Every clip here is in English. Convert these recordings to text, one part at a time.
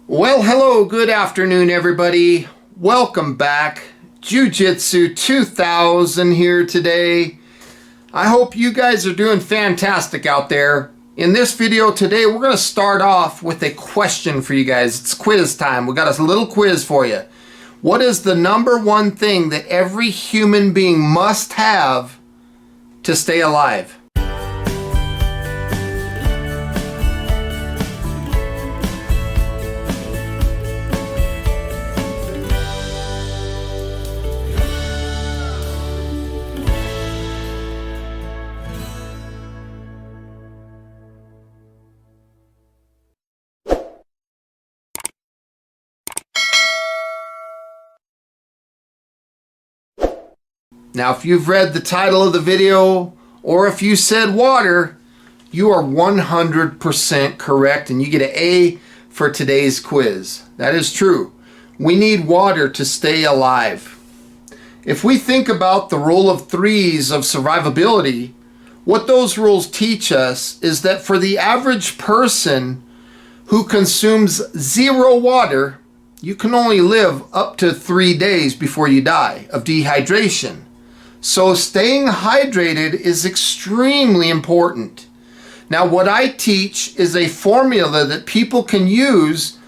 Well, hello, good afternoon, everybody. Welcome back. Jiu-Jitsu 2000 here today. I hope you guys are doing fantastic out there. In this video today, we're going to start off with a question for you guys. It's quiz time. We got a little quiz for you. What is the number one thing that every human being must have to stay alive? Now, if you've read the title of the video, or if you said water, you are 100% correct, and you get an A for today's quiz. That is true. We need water to stay alive. If we think about the rule of threes of survivability, what those rules teach us is that for the average person who consumes zero water, you can only live up to 3 days before you die of dehydration. So staying hydrated is extremely important. Now, what I teach is a formula that people can use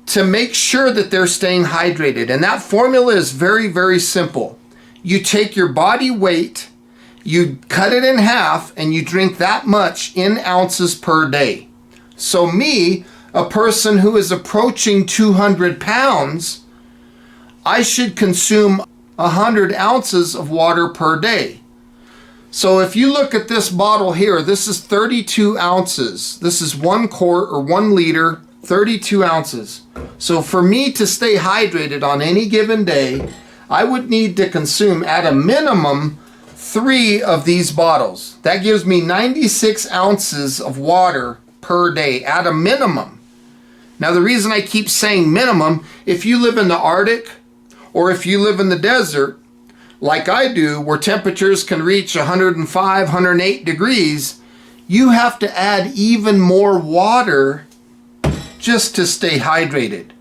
to make sure that they're staying hydrated. And that formula is very, very simple. You take your body weight, you cut it in half, and you drink that much in ounces per day. So me, a person who is approaching 200 pounds, I should consume 100 ounces of water per day. So if you look at this bottle here, this is 32 ounces. This is 1 quart or 1 liter, 32 ounces. So for me to stay hydrated on any given day, I would need to consume at a minimum 3 of these bottles. That gives me 96 ounces of water per day at a minimum. Now, the reason I keep saying minimum, if you live in the Arctic, or if you live in the desert, like I do, where temperatures can reach 105, 108 degrees, you have to add even more water just to stay hydrated.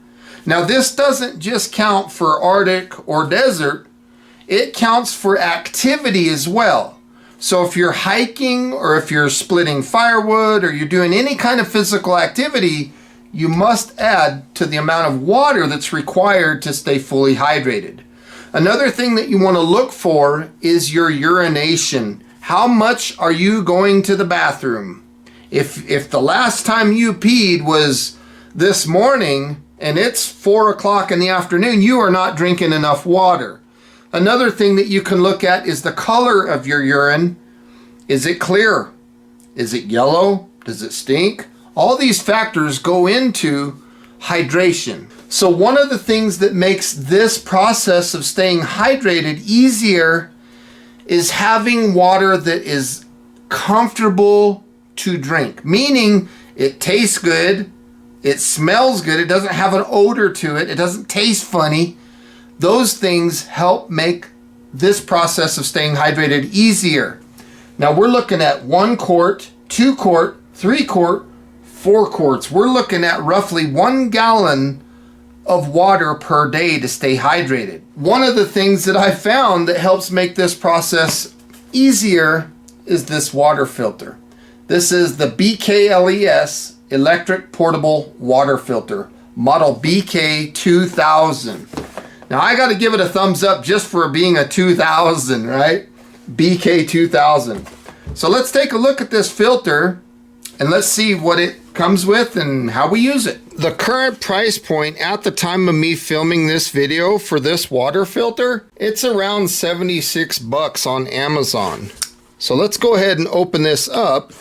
Now, this doesn't just count for Arctic or desert, it counts for activity as well. So if you're hiking, or if you're splitting firewood, or you're doing any kind of physical activity, you must add to the amount of water that's required to stay fully hydrated. Another thing that you want to look for is your urination. How much are you going to the bathroom? If the last time you peed was this morning and it's 4 o'clock in the afternoon, you are not drinking enough water. Another thing that you can look at is the color of your urine. Is it clear? Is it yellow? Does it stink? All these factors go into hydration. So one of the things that makes this process of staying hydrated easier is having water that is comfortable to drink. Meaning it tastes good, it smells good, it doesn't have an odor to it, it doesn't taste funny. Those things help make this process of staying hydrated easier. Now we're looking at 1 quart, 2 quart, 3 quart, 4 quarts. We're looking at roughly 1 gallon of water per day to stay hydrated. One of the things that I found that helps make this process easier is this water filter. This is the BKLES electric portable water filter, model BK2000. Now I got to give it a thumbs up just for being a 2000, right? BK2000. So let's take a look at this filter and let's see what it comes with and how we use it. The current price point at the time of me filming this video for this water filter, it's around 76 bucks on Amazon. So let's go ahead and open this up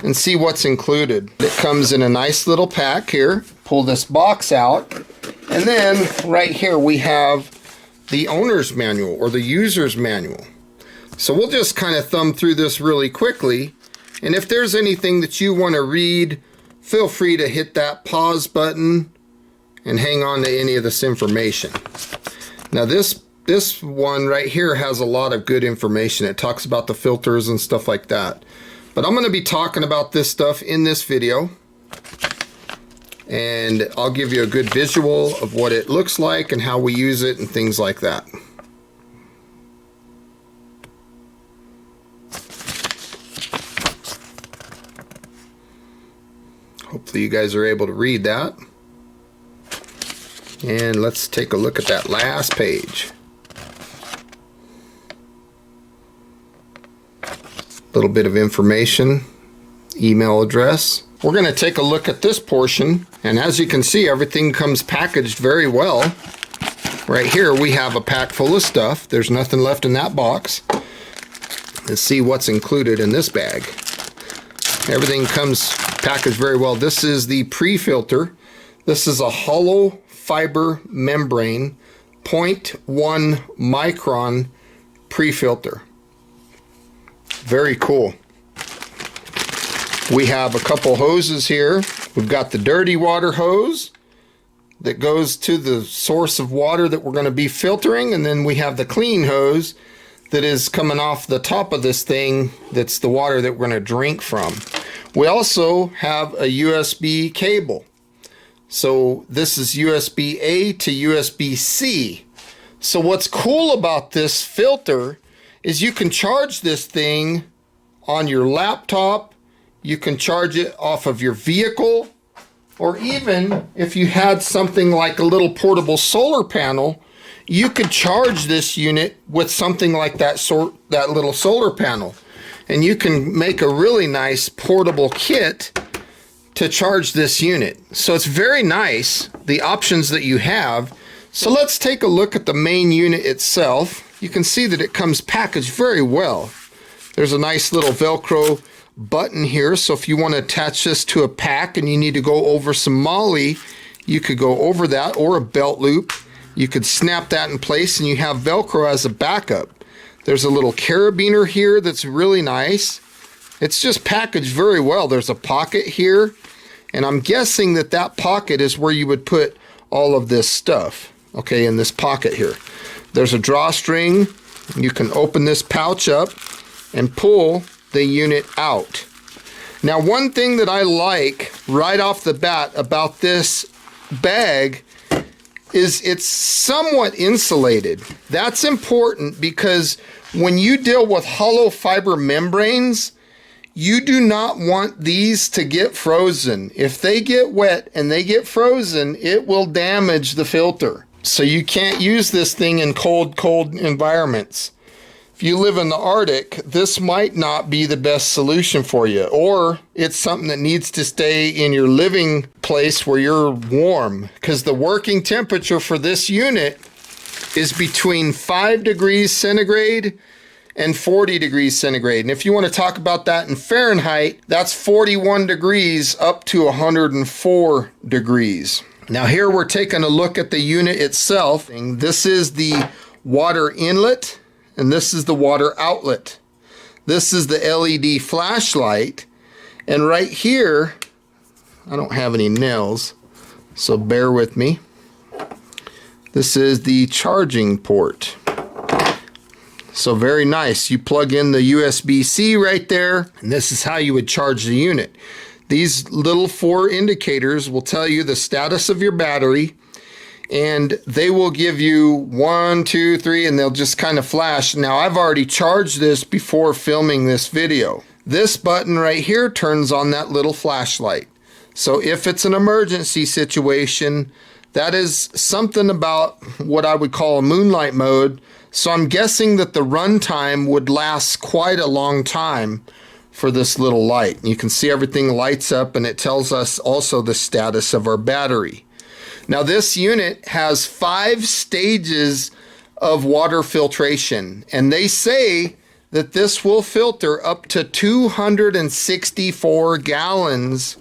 and see what's included. It comes in a nice little pack here. Pull this box out, and then right here we have the owner's manual or the user's manual. So we'll just kind of thumb through this really quickly. And if there's anything that you want to read, feel free to hit that pause button and hang on to any of this information. Now this one right here has a lot of good information. It talks about the filters and stuff like that. But I'm going to be talking about this stuff in this video. and I'll give you a good visual of what it looks like and how we use it and things like that. Hopefully you guys are able to read that. And let's take a look at that last page. A little bit of information, email address. We're going to take a look at this portion, and as you can see, everything comes packaged very well. Right here we have a pack full of stuff. There's nothing left in that box. Let's see what's included in this bag. Everything comes packaged very well. This is the pre-filter. This is a hollow fiber membrane 0.1 micron pre-filter. Very cool. We have a couple hoses here. We've got the dirty water hose that goes to the source of water that we're going to be filtering, and then we have the clean hose that is coming off the top of this thing. That's the water that we're going to drink from. We also have a USB cable. So this is USB-A to USB-C. So what's cool about this filter is you can charge this thing on your laptop, you can charge it off of your vehicle, or even if you had something like a little portable solar panel, you could charge this unit with something like that little solar panel. And you can make a really nice portable kit to charge this unit. So it's very nice, the options that you have. So let's take a look at the main unit itself. You can see that it comes packaged very well. There's a nice little Velcro button here, so if you want to attach this to a pack and you need to go over some moly, you could go over that, or a belt loop. You could snap that in place and you have Velcro as a backup. There's a little carabiner here that's really nice. It's just packaged very well. There's a pocket here, and I'm guessing that that pocket is where you would put all of this stuff. Okay, in this pocket here. There's a drawstring. You can open this pouch up and pull the unit out. Now, one thing that I like right off the bat about this bag is it's somewhat insulated. That's important because when you deal with hollow fiber membranes, you do not want these to get frozen. If they get wet and they get frozen, it will damage the filter. So you can't use this thing in cold environments. If you live in the Arctic, this might not be the best solution for you, or it's something that needs to stay in your living place where you're warm, because the working temperature for this unit is between 5 degrees centigrade and 40 degrees centigrade. And if you want to talk about that in Fahrenheit, that's 41 degrees up to 104 degrees. Now here we're taking a look at the unit itself. This is the water inlet, and this is the water outlet. This is the LED flashlight, and right here, I don't have any nails, so bear with me. This is the charging port. So very nice. You plug in the USB-C right there, and this is how you would charge the unit. These little 4 indicators will tell you the status of your battery, and they will give you 1, 2, 3, and they'll just kind of flash. Now, I've already charged this before filming this video. This button right here turns on that little flashlight. So if it's an emergency situation, that is something about what I would call a moonlight mode. So I'm guessing that the runtime would last quite a long time for this little light. You can see everything lights up, and it tells us also the status of our battery. Now, this unit has 5 stages of water filtration, and they say that this will filter up to 264 gallons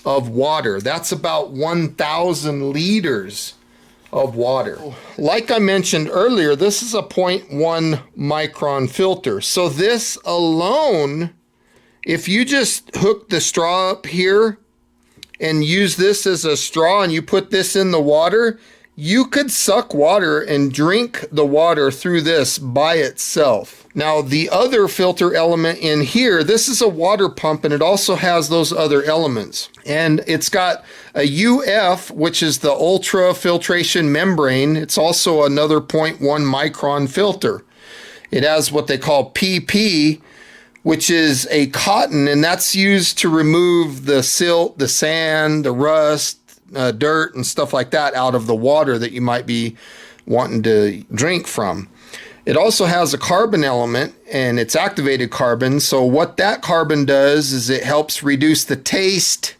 of water. That's about 1,000 liters of water. Like I mentioned earlier, this is a 0.1 micron filter. So this alone, if you just hook the straw up here and use this as a straw and you put this in the water, you could suck water and drink the water through this by itself. Now, the other filter element in here, this is a water pump, and it also has those other elements. And it's got a UF, which is the ultra filtration membrane. It's also another 0.1 micron filter. It has what they call PP, which is a cotton, and that's used to remove the silt, the sand, the rust, dirt, and stuff like that out of the water that you might be wanting to drink from. It also has a carbon element, and it's activated carbon. So what that carbon does is it helps reduce the taste.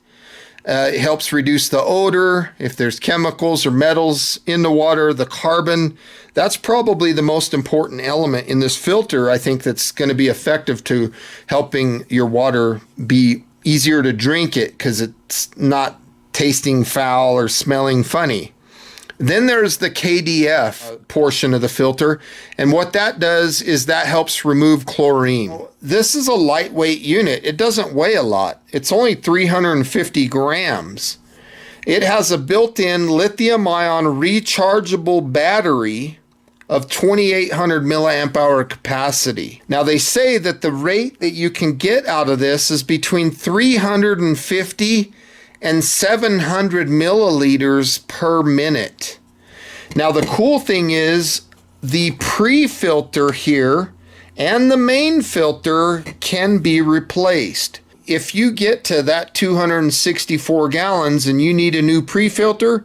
It helps reduce the odor. If there's chemicals or metals in the water, the carbon, that's probably the most important element in this filter, I think, that's going to be effective to helping your water be easier to drink it because it's not tasting foul or smelling funny. Then there's the KDF portion of the filter, and what that does is that helps remove chlorine. This is a lightweight unit. It doesn't weigh a lot. It's only 350 grams. It has a built-in lithium-ion rechargeable battery of 2,800 milliamp hour capacity. Now, they say that the rate that you can get out of this is between 350 and 700 milliliters per minute. Now, the cool thing is the pre-filter here and the main filter can be replaced. If you get to that 264 gallons and you need a new pre-filter,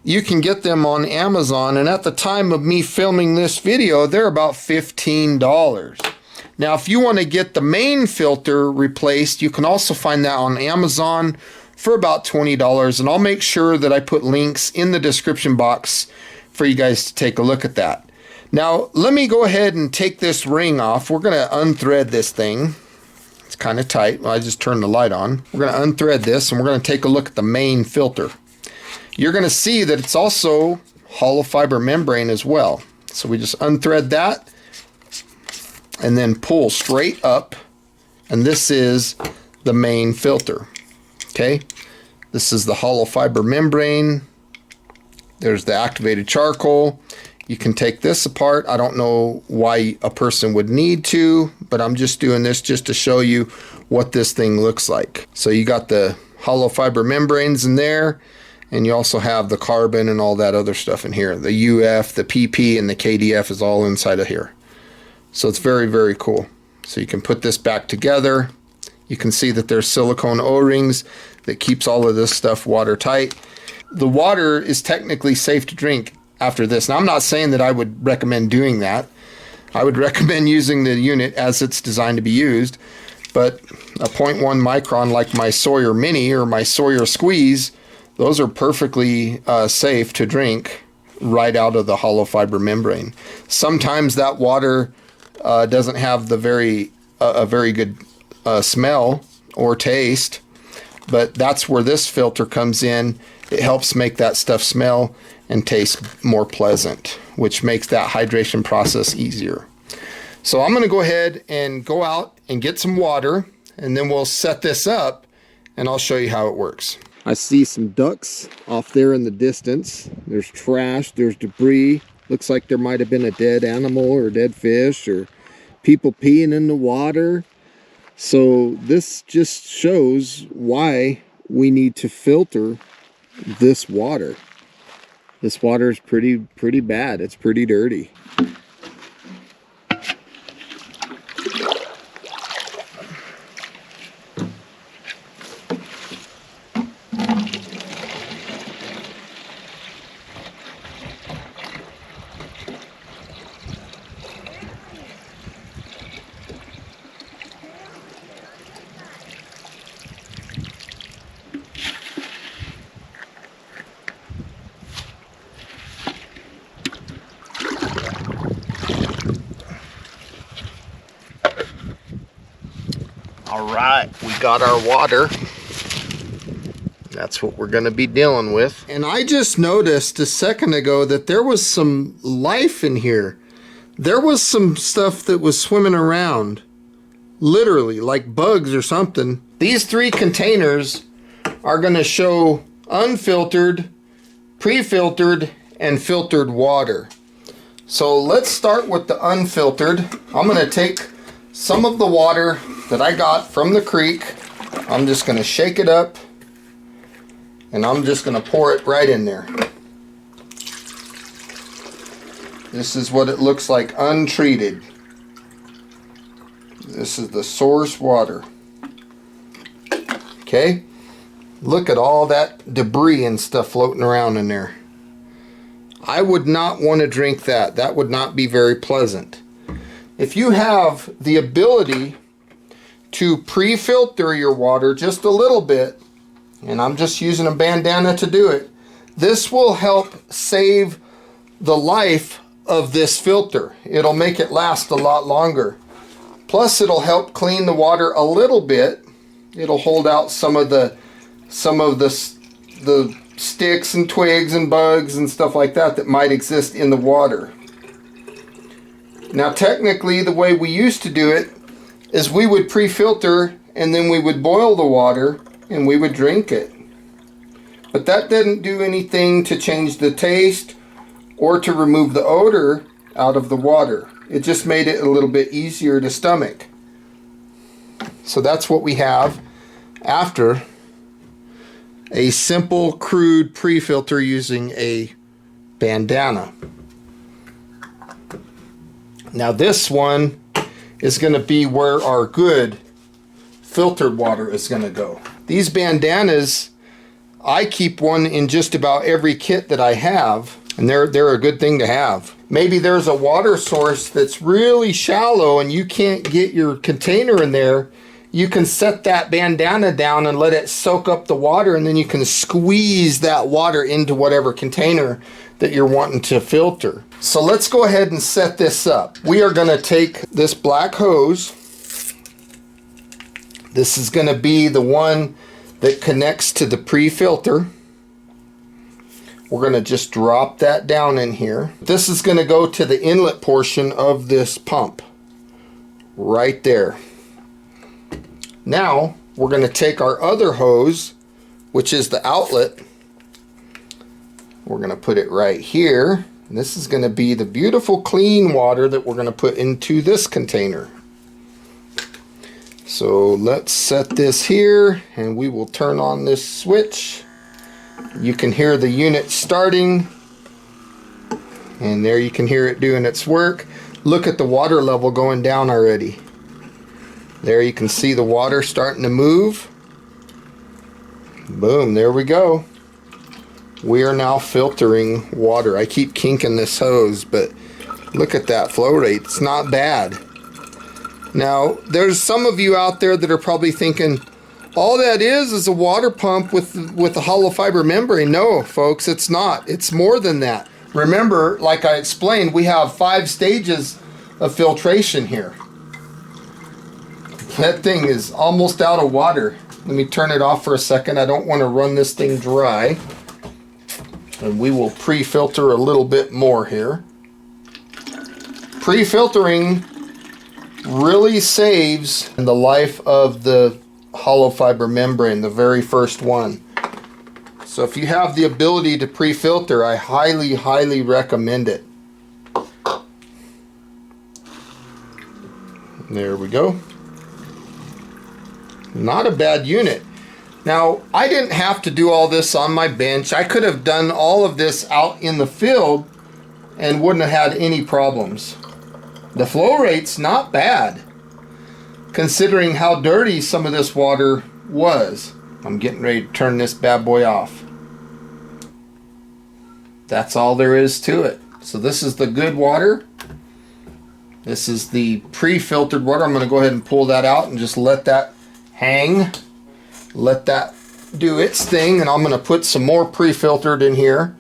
you can get them on Amazon. And at the time of me filming this video, they're about $15. Now, if you want to get the main filter replaced, you can also find that on Amazon for about $20, and I'll make sure that I put links in the description box for you guys to take a look at that. Now, let me go ahead and take this ring off. We're going to unthread this thing. It's kind of tight. Well, I just turned the light on. We're going to unthread this, and we're going to take a look at the main filter. You're going to see that it's also hollow fiber membrane as well. So we just unthread that and then pull straight up, and this is the main filter. Okay, this is the hollow fiber membrane. There's the activated charcoal. You can take this apart. I don't know why a person would need to, but I'm just doing this just to show you what this thing looks like. So you got the hollow fiber membranes in there, and you also have the carbon and all that other stuff in here. The UF, the PP, and the KDF is all inside of here. So it's very, very cool. So you can put this back together. You can see that there's silicone O-rings that keeps all of this stuff watertight. The water is technically safe to drink after this. Now, I'm not saying that I would recommend doing that. I would recommend using the unit as it's designed to be used, but a 0.1 micron like my Sawyer Mini or my Sawyer Squeeze, those are perfectly safe to drink right out of the hollow fiber membrane. Sometimes that water doesn't have the a very good smell or taste, but that's where this filter comes in. It helps make that stuff smell and taste more pleasant, which makes that hydration process easier. So I'm going to go ahead and go out and get some water, and then we'll set this up and I'll show you how it works. I see some ducks off there in the distance. There's trash, there's debris. Looks like there might have been a dead animal or a dead fish or people peeing in the water. So this just shows why we need to filter this water. This water is pretty bad. It's pretty dirty. All right, we got our water. That's what we're going to be dealing with. And I just noticed a second ago that there was some life in here. There was some stuff that was swimming around, literally like bugs or something. These three containers are going to show unfiltered, pre-filtered, and filtered water. So let's start with the unfiltered. I'm going to take some of the water that I got from the creek. I'm just going to shake it up and I'm just going to pour it right in there. This is what it looks like untreated. This is the source water. Okay, look at all that debris and stuff floating around in there. I would not want to drink that. That would not be very pleasant. If you have the ability to pre-filter your water just a little bit, and I'm just using a bandana to do it, this will help save the life of this filter. It'll make it last a lot longer. Plus it'll help clean the water a little bit. It'll hold out some of the sticks and twigs and bugs and stuff like that that might exist in the water. Now technically the way we used to do it is we would pre-filter and then we would boil the water and we would drink it. But that didn't do anything to change the taste or to remove the odor out of the water. It just made it a little bit easier to stomach. So that's what we have after a simple crude pre-filter using a bandana. Now this one is going to be where our good filtered water is going to go. These bandanas, I keep one in just about every kit that I have, and they're a good thing to have. Maybe there's a water source that's really shallow and you can't get your container in there. You can set that bandana down and let it soak up the water, and then you can squeeze that water into whatever container that you're wanting to filter. So let's go ahead and set this up. We are going to take this black hose. This is going to be the one that connects to the pre-filter. We're going to just drop that down in here. This is going to go to the inlet portion of this pump right there. Now we're going to take our other hose, which is the outlet. We're going to put it right here. And this is going to be the beautiful clean water that we're going to put into this container. So let's set this here and we will turn on this switch. You can hear the unit starting, and there you can hear it doing its work. Look at the water level going down already. There you can see the water starting to move. Boom, there we go. We are now filtering water. I keep kinking this hose, but look at that flow rate. It's not bad. Now, there's some of you out there that are probably thinking, all that is a water pump with a hollow fiber membrane. No, folks, it's not. It's more than that. Remember, like I explained, we have 5 stages of filtration here. That thing is almost out of water. Let me turn it off for a second. I don't want to run this thing dry. And we will pre-filter a little bit more here. Pre-filtering really saves the life of the hollow fiber membrane, the very first one. So if you have the ability to pre-filter, I highly recommend it. There we go. Not a bad unit. Now, I didn't have to do all this on my bench. I could have done all of this out in the field and wouldn't have had any problems. The flow rate's not bad, considering how dirty some of this water was. I'm getting ready to turn this bad boy off. That's all there is to it. So this is the good water. This is the pre-filtered water. I'm going to go ahead and pull that out and just let that hang. Let that do its thing, and I'm going to put some more pre-filtered in here.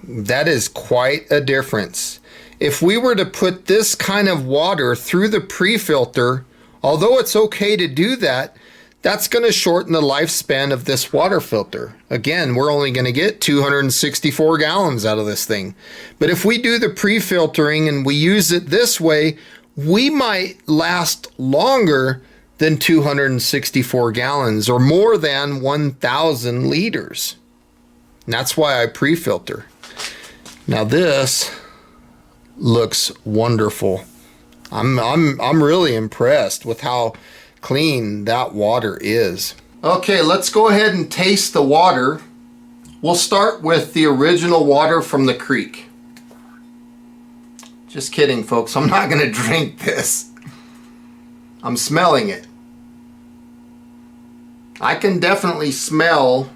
That is quite a difference. If we were to put this kind of water through the pre-filter, although it's okay to do that, that's going to shorten the lifespan of this water filter. Again, we're only going to get 264 gallons out of this thing. But if we do the pre-filtering and we use it this way, we might last longer than 264 gallons, or more than 1,000 liters. And that's why I pre-filter. Now this looks wonderful. I'm really impressed with how clean that water is. Okay, let's go ahead and taste the water. We'll start with the original water from the creek. Just kidding, folks. I'm not gonna drink this. I'm smelling it. I can definitely smell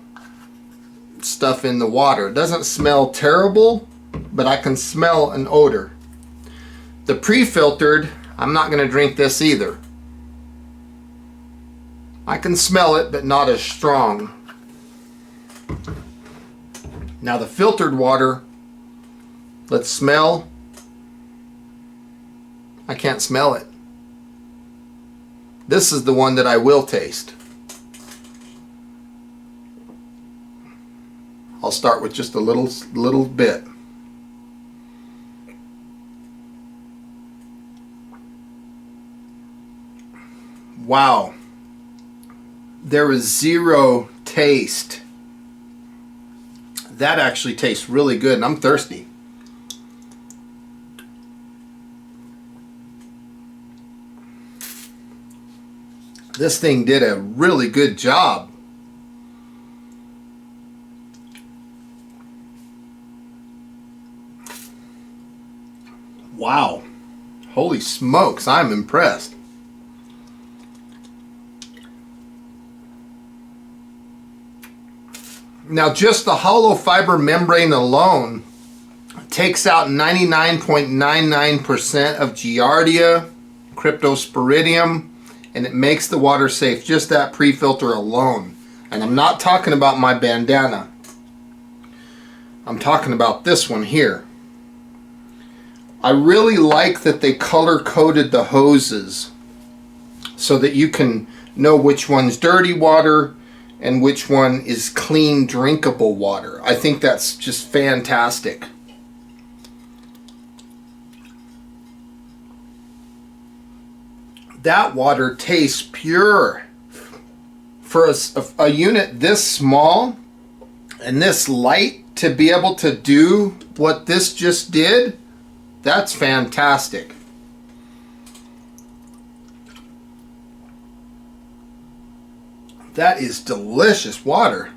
stuff in the water. It doesn't smell terrible, but I can smell an odor. The pre-filtered, I'm not gonna drink this either. I can smell it, but not as strong. Now the filtered water, let's smell. I can't smell it. This is the one that I will taste. I'll start with just a little bit. Wow. There is zero taste. That actually tastes really good, and I'm thirsty. This thing did a really good job. Wow. Holy smokes, I'm impressed. Now just the hollow fiber membrane alone takes out 99.99% of Giardia, Cryptosporidium, and it makes the water safe, just that pre-filter alone. And I'm not talking about my bandana. I'm talking about this one here. I really like that they color-coded the hoses so that you can know which one's dirty water and which one is clean, drinkable water. I think that's just fantastic. That water tastes pure. For a unit this small and this light to be able to do what this just did, that's fantastic. That is delicious water.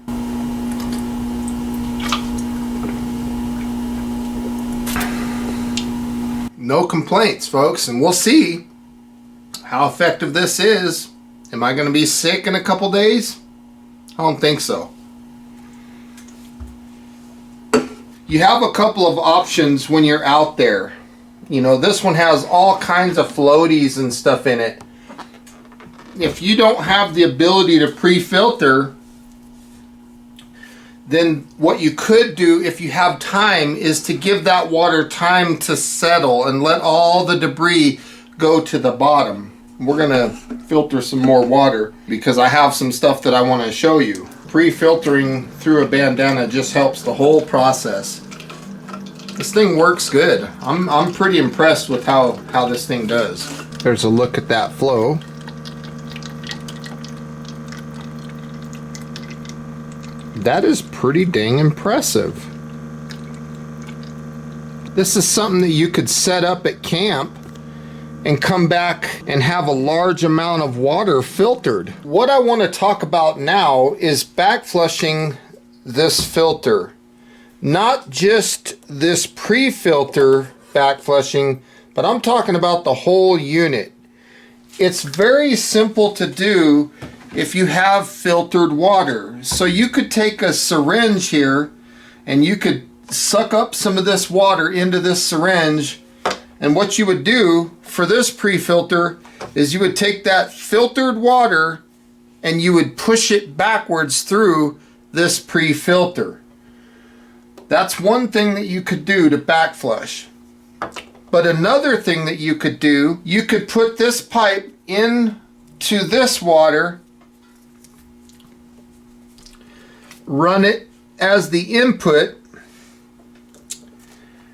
No complaints, folks, and we'll see how effective this is. Am I going to be sick in a couple days? I don't think so. You have a couple of options when you're out there. You know, this one has all kinds of floaties and stuff in it. If you don't have the ability to pre-filter, then what you could do if you have time is to give that water time to settle and let all the debris go to the bottom. We're gonna filter some more water because I have some stuff that I want to show you. Pre-filtering through a bandana just helps the whole process. This thing works good. I'm pretty impressed with how this thing does. There's a look at that flow. That is pretty dang impressive. This is something that you could set up at camp and come back and have a large amount of water filtered. What I want to talk about now is back flushing this filter. Not just this pre-filter back flushing, but I'm talking about the whole unit. It's very simple to do if you have filtered water. So you could take a syringe here and you could suck up some of this water into this syringe, and what you would do for this pre-filter is you would take that filtered water and you would push it backwards through this pre-filter. That's one thing that you could do to back flush. But another thing that you could do, you could put this pipe into this water, run it as the input,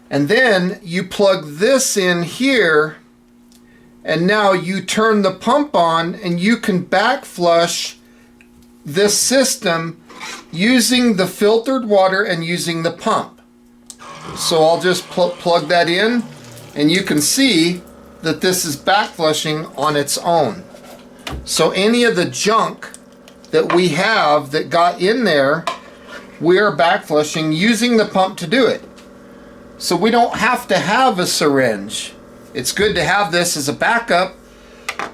and then you plug this in here And now you turn the pump on and you can back flush this system using the filtered water and using the pump. So I'll just plug that in, and you can see that this is back flushing on its own. So any of the junk that we have that got in there, we are back flushing using the pump to do it. So we don't have to have a syringe. It's good to have this as a backup,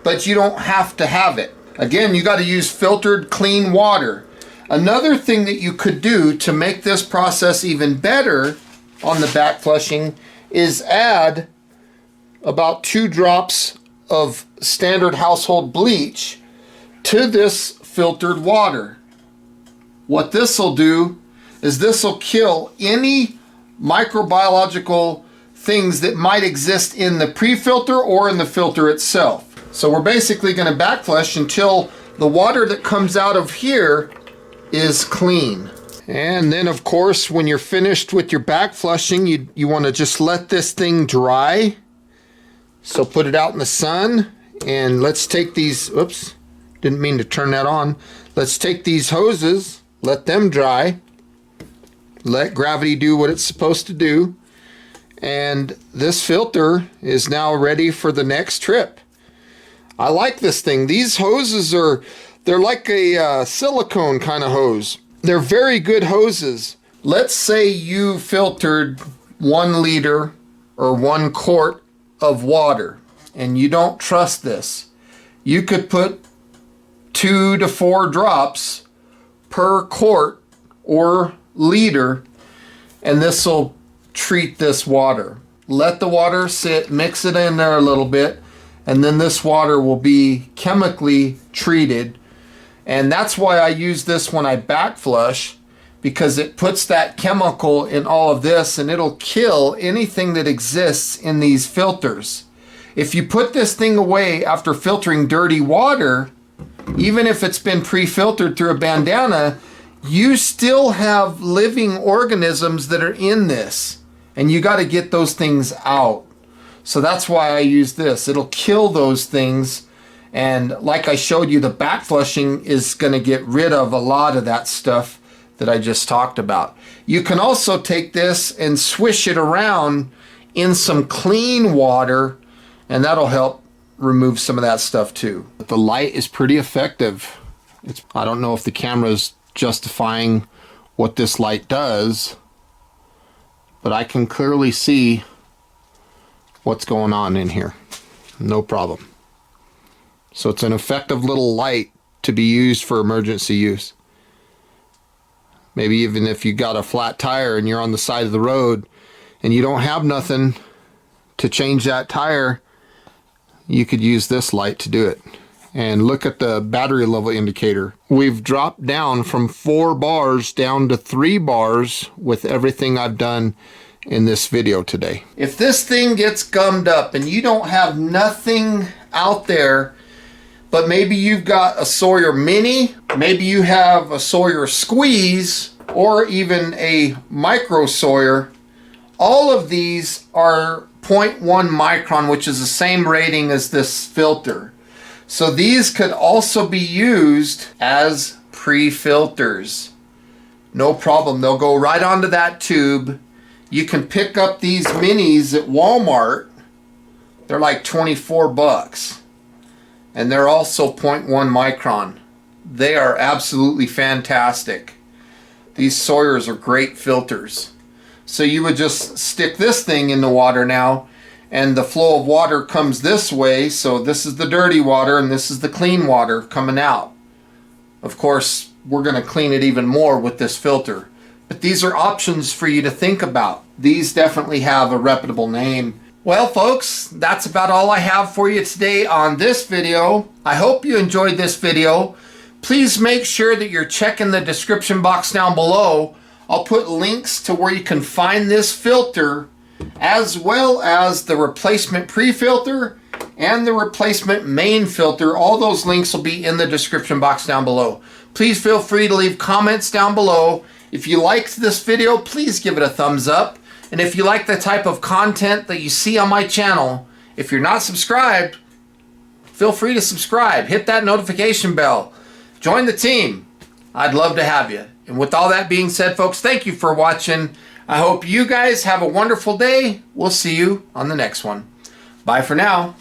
but you don't have to have it. Again, you got to use filtered clean water. Another thing that you could do to make this process even better on the back flushing is add about 2 drops of standard household bleach to this filtered water. What this will do is this will kill any microbiological things that might exist in the pre-filter or in the filter itself. So we're basically going to back flush until the water that comes out of here is clean. And then of course when you're finished with your back flushing, you want to just let this thing dry. So put it out in the sun, and let's take these, oops, didn't mean to turn that on. Let's take these hoses, let them dry, let gravity do what it's supposed to do, and this filter is now ready for the next trip. I like this thing. These hoses they're like a silicone kind of hose. They're very good hoses. Let's say you filtered 1 liter or 1 quart of water and you don't trust this. You could put 2 to 4 drops per quart or liter, and this will treat this water. Let the water sit, mix it in there a little bit, and then this water will be chemically treated. And that's why I use this when I back flush, because it puts that chemical in all of this and it'll kill anything that exists in these filters. If you put this thing away after filtering dirty water, even if it's been pre-filtered through a bandana, you still have living organisms that are in this, and you got to get those things out. So that's why I use this. It'll kill those things. And like I showed you, the back flushing is going to get rid of a lot of that stuff that I just talked about. You can also take this and swish it around in some clean water, and that'll help remove some of that stuff too. The light is pretty effective. I don't know if the camera's justifying what this light does, but I can clearly see what's going on in here. No problem. So it's an effective little light to be used for emergency use. Maybe even if you got a flat tire and you're on the side of the road and you don't have nothing to change that tire, you could use this light to do it. And look at the battery level indicator. We've dropped down from 4 bars down to 3 bars with everything I've done in this video today. If this thing gets gummed up and you don't have nothing out there, but maybe you've got a Sawyer Mini, maybe you have a Sawyer Squeeze, or even a Micro Sawyer, all of these are 0.1 micron, which is the same rating as this filter. So these could also be used as pre-filters. No problem, they'll go right onto that tube. You can pick up these minis at Walmart. They're like 24 bucks. And they're also 0.1 micron. They are absolutely fantastic. These Sawyers are great filters. So you would just stick this thing in the water now, and the flow of water comes this way. So this is the dirty water and this is the clean water coming out. Of course, we're going to clean it even more with this filter. But these are options for you to think about. These definitely have a reputable name. Well folks, that's about all I have for you today on this video. I hope you enjoyed this video. Please make sure that you're checking the description box down below. I'll put links to where you can find this filter, as well as the replacement pre-filter and the replacement main filter. All those links will be in the description box down below. Please feel free to leave comments down below. If you liked this video, please give it a thumbs up. And if you like the type of content that you see on my channel, if you're not subscribed, feel free to subscribe. Hit that notification bell. Join the team. I'd love to have you. And with all that being said, folks, thank you for watching. I hope you guys have a wonderful day. We'll see you on the next one. Bye for now.